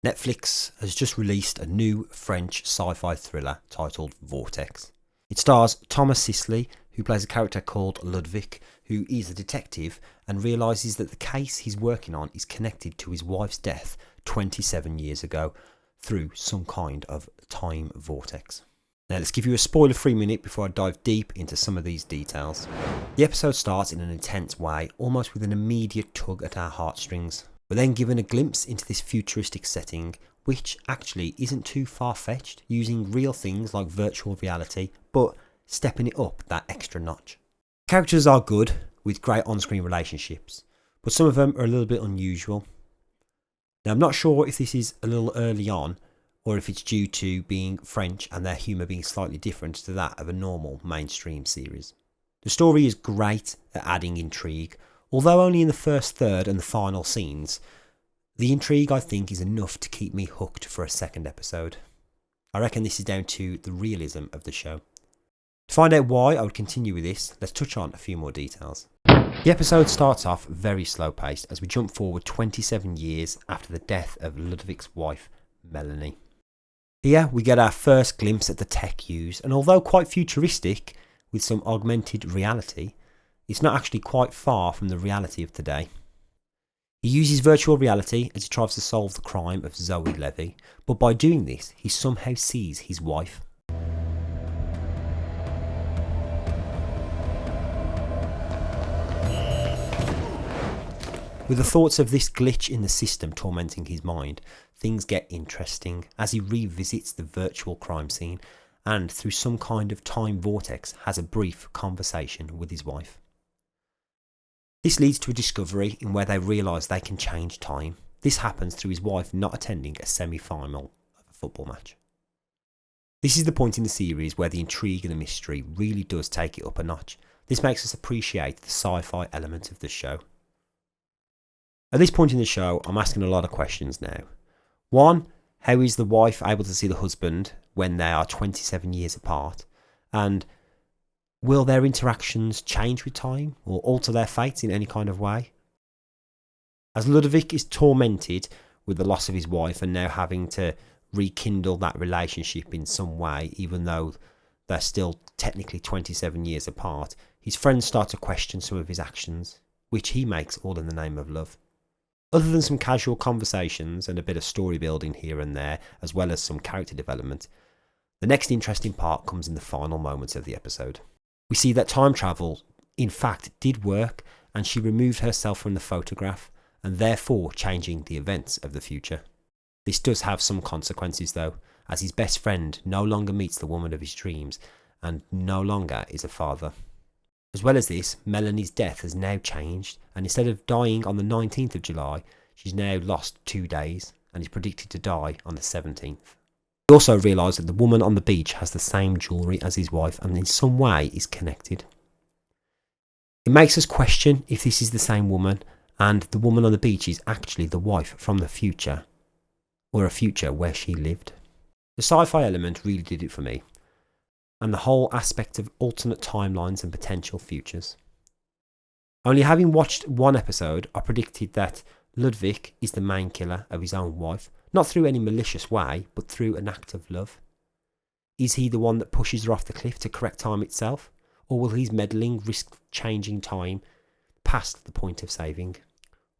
Netflix has just released a new French sci-fi thriller titled Vortex. It stars Thomas Sisley, who plays a character called Ludwig, who is a detective and realises that the case he's working on is connected to his wife's death 27 years ago through some kind of time vortex. Now let's give you a spoiler-free minute before I dive deep into some of these details. The episode starts in an intense way, almost with an immediate tug at our heartstrings. We're then given a glimpse into this futuristic setting, which actually isn't too far-fetched, using real things like virtual reality, but stepping it up that extra notch. Characters are good, with great on-screen relationships, but some of them are a little bit unusual. Now I'm not sure if this is a little early on, or if it's due to being French and their humour being slightly different to that of a normal mainstream series. The story is great at adding intrigue, although only in the first third and the final scenes. The intrigue, I think, is enough to keep me hooked for a second episode. I reckon this is down to the realism of the show. To find out why I would continue with this, let's touch on a few more details. The episode starts off very slow paced as we jump forward 27 years after the death of Ludwig's wife, Melanie. Here we get our first glimpse at the tech used, and although quite futuristic with some augmented reality, it's not actually quite far from the reality of today. He uses virtual reality as he tries to solve the crime of Zoe Levy, but by doing this, he somehow sees his wife. With the thoughts of this glitch in the system tormenting his mind, things get interesting as he revisits the virtual crime scene and, through some kind of time vortex, has a brief conversation with his wife. This leads to a discovery in where they realise they can change time. This happens through his wife not attending a semi-final of a football match. This is the point in the series where the intrigue and the mystery really does take it up a notch. This makes us appreciate the sci-fi element of the show. At this point in the show, I'm asking a lot of questions now. One, how is the wife able to see the husband when they are 27 years apart? And will their interactions change with time or alter their fates in any kind of way? As Ludwig is tormented with the loss of his wife and now having to rekindle that relationship in some way, even though they're still technically 27 years apart, his friends start to question some of his actions, which he makes all in the name of love. Other than some casual conversations and a bit of story building here and there, as well as some character development, the next interesting part comes in the final moments of the episode. We see that time travel, in fact, did work, and she removed herself from the photograph, and therefore changing the events of the future. This does have some consequences though, as his best friend no longer meets the woman of his dreams, and no longer is a father. As well as this, Melanie's death has now changed, and instead of dying on the 19th of July, she's now lost 2 days, and is predicted to die on the 17th. We also realise that the woman on the beach has the same jewellery as his wife and in some way is connected. It makes us question if this is the same woman and the woman on the beach is actually the wife from the future, or a future where she lived. The sci-fi element really did it for me, and the whole aspect of alternate timelines and potential futures. Only having watched one episode, I predicted that Ludwig is the main killer of his own wife, not through any malicious way, but through an act of love. Is he the one that pushes her off the cliff to correct time itself, or will his meddling risk changing time past the point of saving?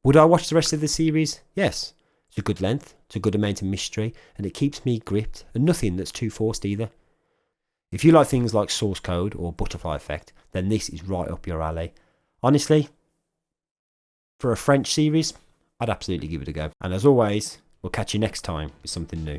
Would I watch the rest of the series? Yes. It's a good length, it's a good amount of mystery, and it keeps me gripped, and nothing that's too forced either. If you like things like Source Code or Butterfly Effect, then this is right up your alley. Honestly, for a French series, I'd absolutely give it a go. And as always, we'll catch you next time with something new.